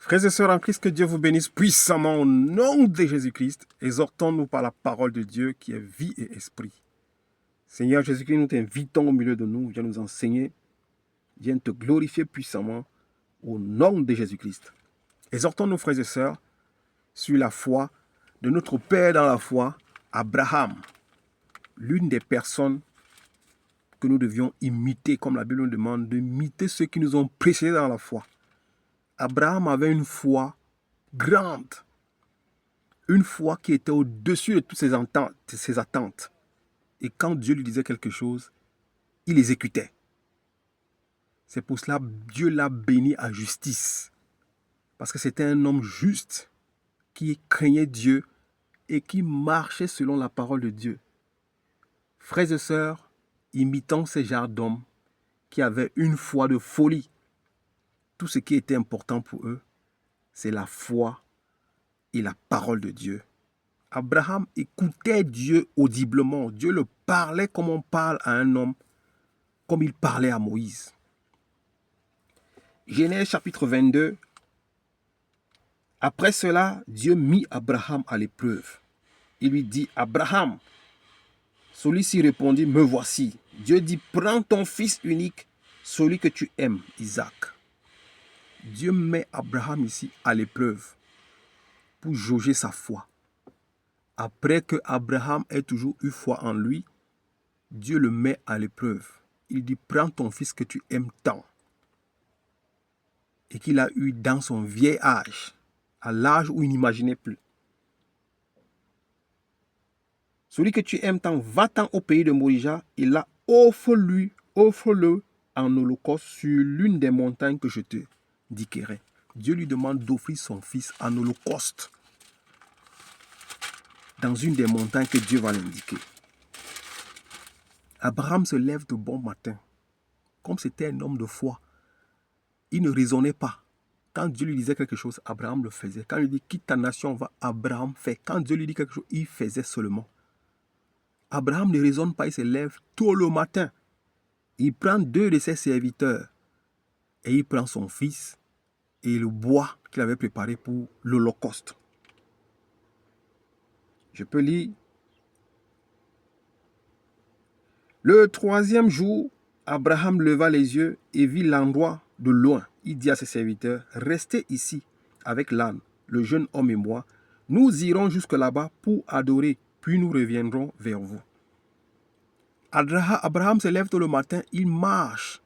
Frères et sœurs en Christ, que Dieu vous bénisse puissamment au nom de Jésus-Christ. Exhortons-nous par la parole de Dieu qui est vie et esprit. Seigneur Jésus-Christ, nous t'invitons au milieu de nous. Viens nous enseigner. Viens te glorifier puissamment au nom de Jésus-Christ. Exhortons-nous, frères et sœurs, sur la foi de notre Père dans la foi, Abraham, l'une des personnes que nous devions imiter, comme la Bible nous demande, d'imiter ceux qui nous ont précédés dans la foi. Abraham avait une foi grande, une foi qui était au-dessus de toutes ses attentes. Et quand Dieu lui disait quelque chose, il exécutait. C'est pour cela que Dieu l'a béni à justice. Parce que c'était un homme juste qui craignait Dieu et qui marchait selon la parole de Dieu. Frères et sœurs, imitons ces genres d'hommes qui avaient une foi de folie. Tout ce qui était important pour eux, c'est la foi et la parole de Dieu. Abraham écoutait Dieu audiblement. Dieu le parlait comme on parle à un homme, comme il parlait à Moïse. Genèse chapitre 22. Après cela, Dieu mit Abraham à l'épreuve. Il lui dit, Abraham. Celui-ci répondit, me voici. Dieu dit, prends ton fils unique, celui que tu aimes, Isaac. Dieu met Abraham ici à l'épreuve pour jauger sa foi. Après que Abraham ait toujours eu foi en lui, Dieu le met à l'épreuve. Il dit, prends ton fils que tu aimes tant et qu'il a eu dans son vieil âge, à l'âge où il n'imaginait plus. Celui que tu aimes tant, va-t'en au pays de Morija et là, offre-le en holocauste sur l'une des montagnes que je te indiquerai. Dieu lui demande d'offrir son fils en holocauste dans une des montagnes que Dieu va l'indiquer. Abraham se lève de bon matin. Comme c'était un homme de foi, il ne raisonnait pas. Quand Dieu lui disait quelque chose, Abraham le faisait. Quand il lui dit quitte ta nation, va, Abraham fait. Quand Dieu lui dit quelque chose, il faisait seulement. Abraham ne raisonne pas, il se lève tôt le matin. Il prend 2 de ses serviteurs et il prend son fils et le bois qu'il avait préparé pour l'holocauste. Je peux lire. Le 3e jour, Abraham leva les yeux et vit l'endroit de loin. Il dit à ses serviteurs, restez ici avec l'âne, le jeune homme et moi. Nous irons jusque là-bas pour adorer, puis nous reviendrons vers vous. Abraham se lève tôt le matin, il marche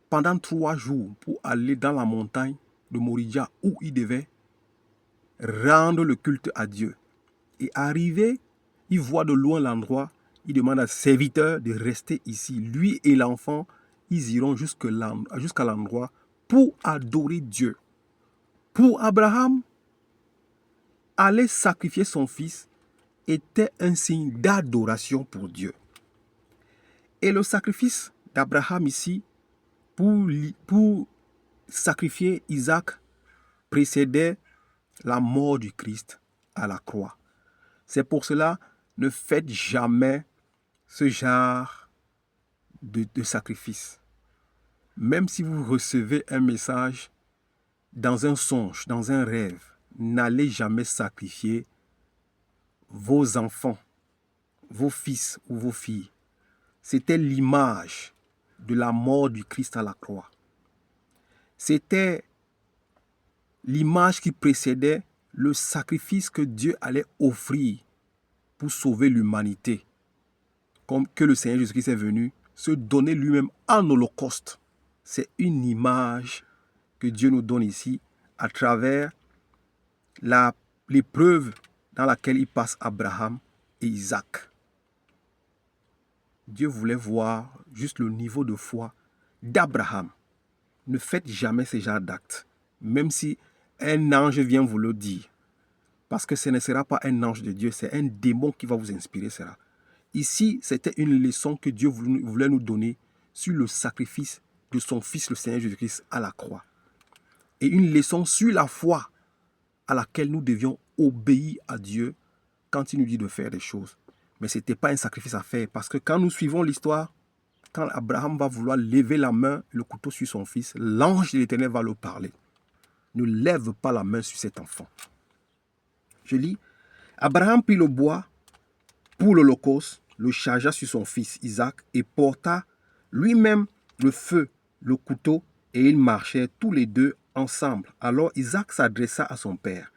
pendant 3 jours pour aller dans la montagne de Morija où il devait rendre le culte à Dieu. Et arrivé, il voit de loin l'endroit, il demande à ses serviteurs de rester ici. Lui et l'enfant, ils iront jusqu'à l'endroit pour adorer Dieu. Pour Abraham, aller sacrifier son fils était un signe d'adoration pour Dieu. Et le sacrifice d'Abraham ici, pour sacrifier Isaac, précédait la mort du Christ à la croix. C'est pour cela, ne faites jamais ce genre de sacrifice. Même si vous recevez un message dans un songe, dans un rêve, n'allez jamais sacrifier vos enfants, vos fils ou vos filles. C'était l'image de la mort du Christ à la croix. C'était l'image qui précédait le sacrifice que Dieu allait offrir pour sauver l'humanité. Comme que le Seigneur Jésus-Christ est venu se donner lui-même en holocauste. C'est une image que Dieu nous donne ici à travers l'épreuve dans laquelle il passe Abraham et Isaac. Dieu voulait voir juste le niveau de foi d'Abraham. Ne faites jamais ce genre d'actes, même si un ange vient vous le dire. Parce que ce ne sera pas un ange de Dieu, c'est un démon qui va vous inspirer cela. Ici, c'était une leçon que Dieu voulait nous donner sur le sacrifice de son Fils, le Seigneur Jésus-Christ, à la croix. Et une leçon sur la foi à laquelle nous devions obéir à Dieu quand il nous dit de faire des choses. Mais ce n'était pas un sacrifice à faire, parce que quand nous suivons l'histoire, quand Abraham va vouloir lever la main, le couteau sur son fils, l'ange de l'Éternel va le parler. ne lève pas la main sur cet enfant. Je lis, Abraham prit le bois pour l'holocauste, le chargea sur son fils Isaac et porta lui-même le feu, le couteau, et ils marchaient tous les deux ensemble. Alors Isaac s'adressa à son père,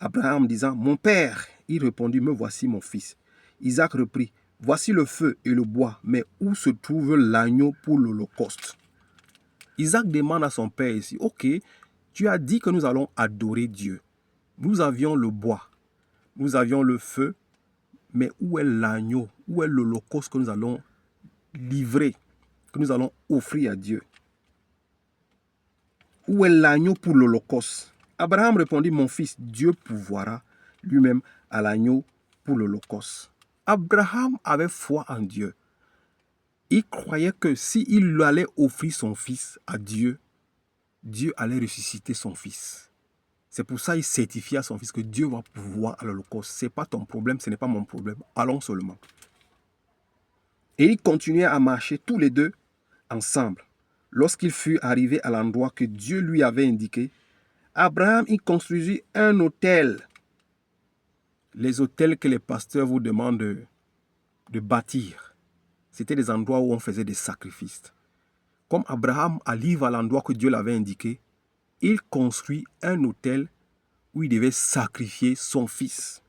Abraham disant, Mon père. Il répondit, Me voici mon fils. Isaac reprit, Voici le feu et le bois, mais où se trouve l'agneau pour l'holocauste? Isaac demande à son père ici, Ok, tu as dit que nous allons adorer Dieu. Nous avions le bois, nous avions le feu, mais où est l'agneau? Où est l'holocauste que nous allons livrer, que nous allons offrir à Dieu? Où est l'agneau pour l'holocauste? Abraham répondit, Mon fils, Dieu pourvoira lui-même à l'agneau pour l'holocauste. Abraham avait foi en Dieu. Il croyait que s'il allait offrir son fils à Dieu, Dieu allait ressusciter son fils. C'est pour ça qu'il certifia à son fils que Dieu va pourvoir à l'holocauste. Ce n'est pas ton problème, ce n'est pas mon problème. Allons seulement. Et ils continuaient à marcher tous les deux ensemble. Lorsqu'il fut arrivé à l'endroit que Dieu lui avait indiqué, Abraham y construisit un autel. Les autels que les pasteurs vous demandent de bâtir, c'était des endroits où on faisait des sacrifices. Comme Abraham arrive à l'endroit que Dieu l'avait indiqué, il construit un autel où il devait sacrifier son fils.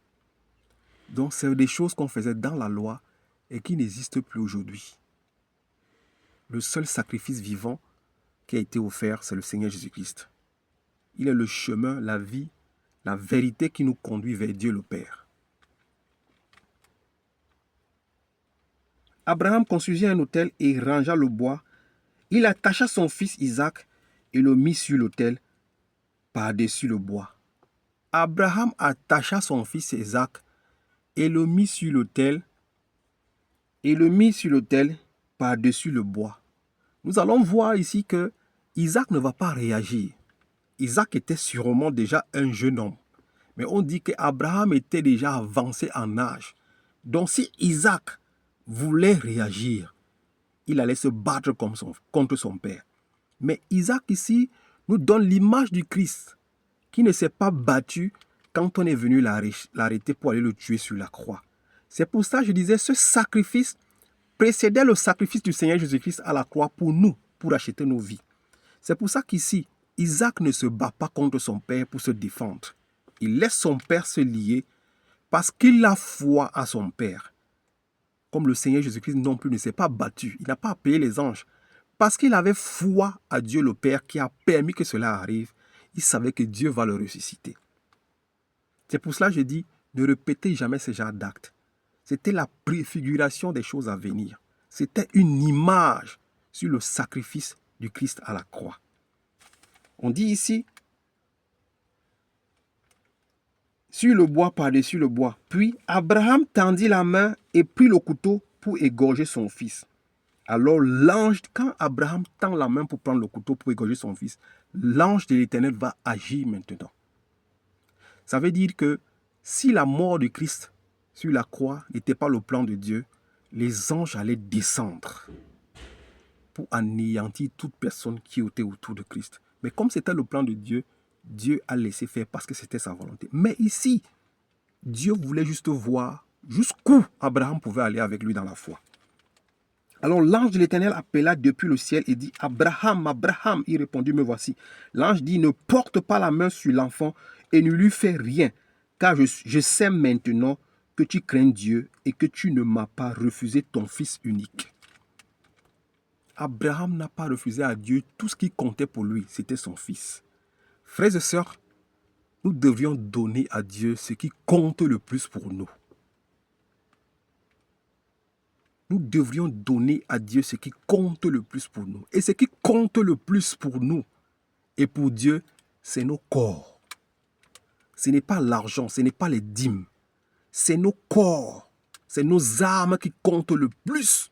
Donc, c'est des choses qu'on faisait dans la loi et qui n'existent plus aujourd'hui. Le seul sacrifice vivant qui a été offert, c'est le Seigneur Jésus-Christ. Il est le chemin, la vie, la vérité qui nous conduit vers Dieu le Père. Abraham construisit un autel et rangea le bois. Il attacha son fils Isaac et le mit sur l'autel par-dessus le bois. Abraham attacha son fils Isaac et le mit sur l'autel par-dessus le bois. Nous allons voir ici que Isaac ne va pas réagir. Isaac était sûrement déjà un jeune homme. Mais on dit qu'Abraham était déjà avancé en âge. Donc si Isaac voulait réagir, il allait se battre contre son père. Mais Isaac ici nous donne l'image du Christ qui ne s'est pas battu quand on est venu l'arrêter pour aller le tuer sur la croix. C'est pour ça que je disais, ce sacrifice précédait le sacrifice du Seigneur Jésus-Christ à la croix pour nous, pour acheter nos vies. C'est pour ça qu'ici, Isaac ne se bat pas contre son père pour se défendre. Il laisse son père se lier parce qu'il a foi à son père. Comme le Seigneur Jésus-Christ non plus ne s'est pas battu. Il n'a pas appelé les anges. Parce qu'il avait foi à Dieu le Père qui a permis que cela arrive. Il savait que Dieu va le ressusciter. C'est pour cela que je dis, ne répétez jamais ce genre d'acte. C'était la préfiguration des choses à venir. C'était une image sur le sacrifice du Christ à la croix. On dit ici, sur le bois par-dessus le bois. Puis Abraham tendit la main et prit le couteau pour égorger son fils. Alors l'ange, quand Abraham tend la main pour prendre le couteau pour égorger son fils, l'ange de l'Éternel va agir maintenant. Ça veut dire que si la mort de Christ sur la croix n'était pas le plan de Dieu, les anges allaient descendre pour anéantir toute personne qui était autour de Christ. Mais comme c'était le plan de Dieu, Dieu a laissé faire parce que c'était sa volonté. Mais ici, Dieu voulait juste voir jusqu'où Abraham pouvait aller avec lui dans la foi. Alors l'ange de l'Éternel appela depuis le ciel et dit, Abraham, Abraham. Il répondit, me voici. L'ange dit, ne porte pas la main sur l'enfant et ne lui fais rien, car je sais maintenant que tu crains Dieu et que tu ne m'as pas refusé ton fils unique. Abraham n'a pas refusé à Dieu tout ce qui comptait pour lui, c'était son fils. Frères et sœurs, nous devions donner à Dieu ce qui compte le plus pour nous. Nous devrions donner à Dieu ce qui compte le plus pour nous. Et ce qui compte le plus pour nous et pour Dieu, c'est nos corps. Ce n'est pas l'argent, ce n'est pas les dîmes. C'est nos corps, c'est nos âmes qui comptent le plus.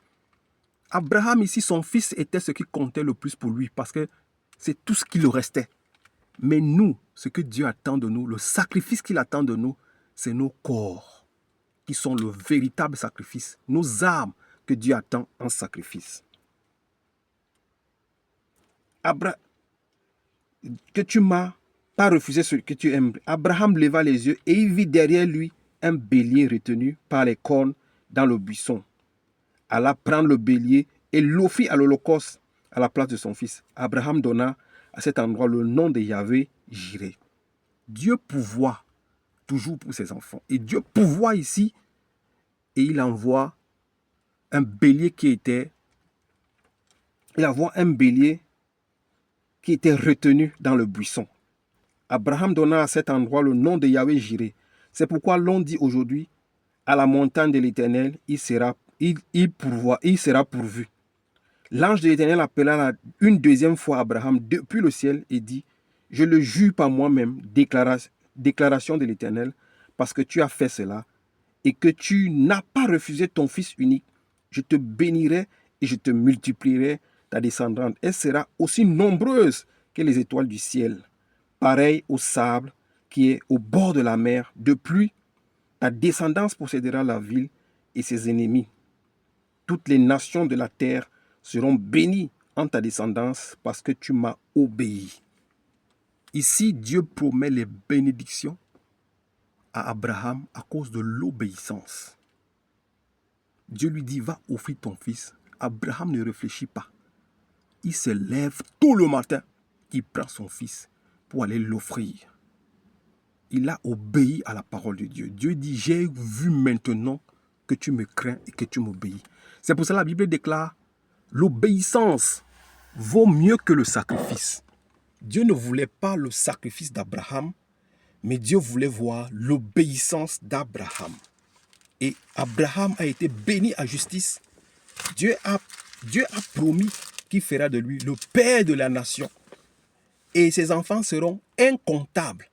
Abraham ici, son fils était ce qui comptait le plus pour lui parce que c'est tout ce qui lui restait. Mais nous, ce que Dieu attend de nous, le sacrifice qu'il attend de nous, c'est nos corps qui sont le véritable sacrifice. Nos âmes que Dieu attend en sacrifice. Que tu m'as pas refuser ce que tu aimes. Abraham leva les yeux et il vit derrière lui un bélier retenu par les cornes dans le buisson. Alla prendre le bélier et l'offrit à l'holocauste à la place de son fils. Abraham donna à cet endroit le nom de Yahvé, Jireh. Dieu pourvoit toujours pour ses enfants. Et Dieu pourvoit ici et il envoie un bélier qui était retenu dans le buisson. Abraham donna à cet endroit le nom de Yahvé Jireh. C'est pourquoi l'on dit aujourd'hui, à la montagne de l'Éternel, il sera pourvu. L'ange de l'Éternel appela une deuxième fois Abraham depuis le ciel et dit, je le jure par moi-même, déclaration de l'Éternel, parce que tu as fait cela et que tu n'as pas refusé ton fils unique, je te bénirai et je te multiplierai ta descendance. Elle sera aussi nombreuse que les étoiles du ciel, pareille au sable qui est au bord de la mer. De plus, ta descendance possédera la ville et ses ennemis. Toutes les nations de la terre seront bénies en ta descendance parce que tu m'as obéi. Ici, Dieu promet les bénédictions à Abraham à cause de l'obéissance. Dieu lui dit, va offrir ton fils. Abraham ne réfléchit pas. Il se lève tôt le matin. Il prend son fils pour aller l'offrir. Il a obéi à la parole de Dieu. Dieu dit, j'ai vu maintenant que tu me crains et que tu m'obéis. C'est pour ça que la Bible déclare, l'obéissance vaut mieux que le sacrifice. Dieu ne voulait pas le sacrifice d'Abraham, mais Dieu voulait voir l'obéissance d'Abraham. Et Abraham a été béni à justice. Dieu a promis qu'il fera de lui le père de la nation. Et ses enfants seront incomptables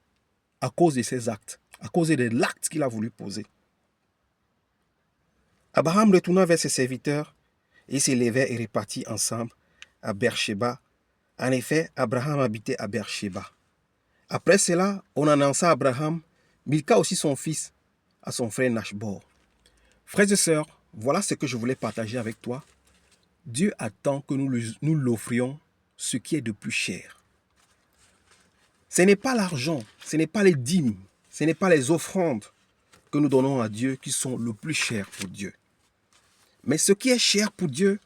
à cause de ses actes, à cause de l'acte qu'il a voulu poser. Abraham retourna vers ses serviteurs et s'élevèrent et repartit ensemble à Beersheba. En effet, Abraham habitait à Beersheba. Après cela, on annonça à Abraham, Milca aussi son fils, à son frère Nachbor. Frères et sœurs, voilà ce que je voulais partager avec toi. Dieu attend que nous l'offrions ce qui est de plus cher. Ce n'est pas l'argent, ce n'est pas les dîmes, ce n'est pas les offrandes que nous donnons à Dieu qui sont le plus cher pour Dieu. Mais ce qui est cher pour Dieu,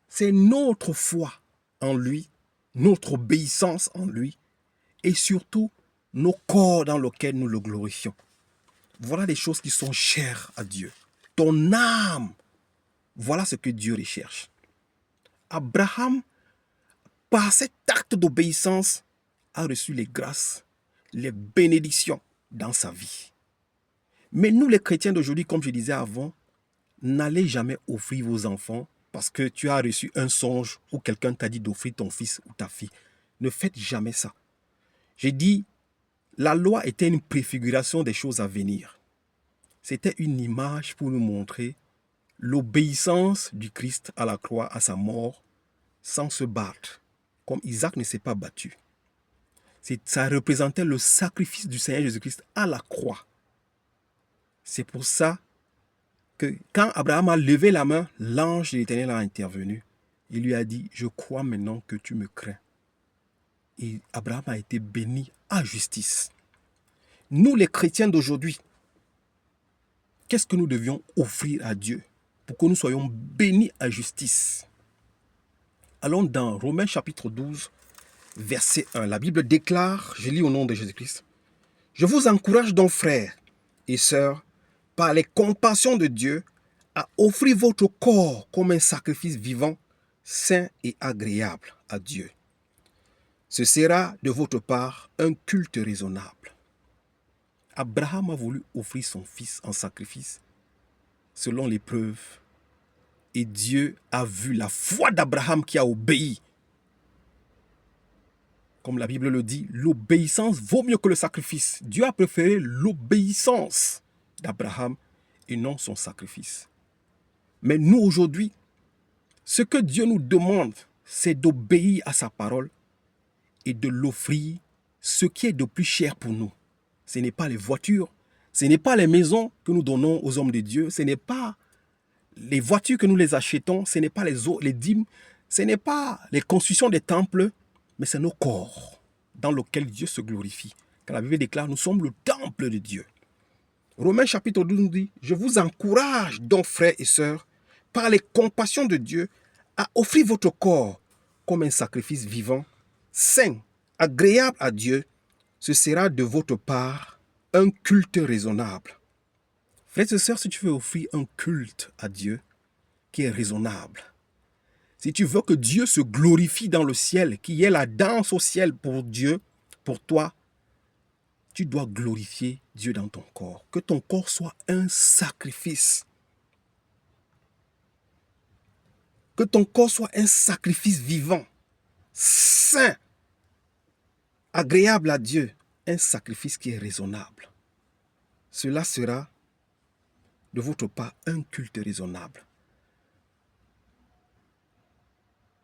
c'est notre foi en lui, notre obéissance en lui et surtout nos corps dans lesquels nous le glorifions. Voilà les choses qui sont chères à Dieu. Ton âme, voilà ce que Dieu recherche. Abraham, par cet acte d'obéissance, a reçu les grâces, les bénédictions dans sa vie. Mais nous les chrétiens d'aujourd'hui, comme je disais avant, n'allez jamais offrir vos enfants parce que tu as reçu un songe ou quelqu'un t'a dit d'offrir ton fils ou ta fille. Ne faites jamais ça. J'ai dit, la loi était une préfiguration des choses à venir. C'était une image pour nous montrer l'obéissance du Christ à la croix, à sa mort, sans se battre, comme Isaac ne s'est pas battu. Ça représentait le sacrifice du Seigneur Jésus-Christ à la croix. C'est pour ça que quand Abraham a levé la main, l'ange de l'Éternel a intervenu. Il lui a dit, je crois maintenant que tu me crains. Et Abraham a été béni à justice. Nous, les chrétiens d'aujourd'hui, qu'est-ce que nous devions offrir à Dieu pour que nous soyons bénis à justice? Allons dans Romains chapitre 12, verset 1. La Bible déclare, je lis au nom de Jésus-Christ, « Je vous encourage donc, frères et sœurs, par les compassions de Dieu, à offrir votre corps comme un sacrifice vivant, saint et agréable à Dieu. Ce sera de votre part un culte raisonnable. » Abraham a voulu offrir son fils en sacrifice selon l'épreuve. Et Dieu a vu la foi d'Abraham qui a obéi. Comme la Bible le dit, l'obéissance vaut mieux que le sacrifice. Dieu a préféré l'obéissance d'Abraham et non son sacrifice. Mais nous aujourd'hui, ce que Dieu nous demande, c'est d'obéir à sa parole et de l'offrir ce qui est de plus cher pour nous. Ce n'est pas les voitures, ce n'est pas les maisons que nous donnons aux hommes de Dieu, ce n'est pas les voitures que nous les achetons, ce n'est pas les dîmes, ce n'est pas les constructions des temples, mais c'est nos corps. dans lequel Dieu se glorifie. Car la Bible déclare, nous sommes le temple de Dieu. Romains chapitre 12 nous dit, je vous encourage donc, frères et sœurs, par les compassions de Dieu, à offrir votre corps comme un sacrifice vivant, saint, agréable à Dieu. Ce sera de votre part un culte raisonnable. Frères et sœurs, si tu veux offrir un culte à Dieu qui est raisonnable, si tu veux que Dieu se glorifie dans le ciel, qu'il y ait la danse au ciel pour Dieu, pour toi, tu dois glorifier Dieu dans ton corps. Que ton corps soit un sacrifice. Que ton corps soit un sacrifice vivant, saint, agréable à Dieu, un sacrifice qui est raisonnable. Cela sera de votre part un culte raisonnable.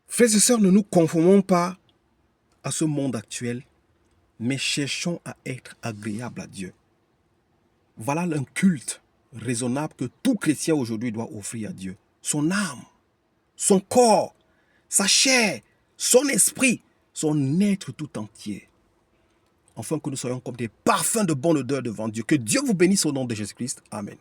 Frères et sœurs, ne nous conformons pas à ce monde actuel, mais cherchons à être agréables à Dieu. Voilà un culte raisonnable que tout chrétien aujourd'hui doit offrir à Dieu. Son âme, son corps, sa chair, son esprit, son être tout entier. Afin que nous soyons comme des parfums de bonne odeur devant Dieu. Que Dieu vous bénisse au nom de Jésus-Christ. Amen.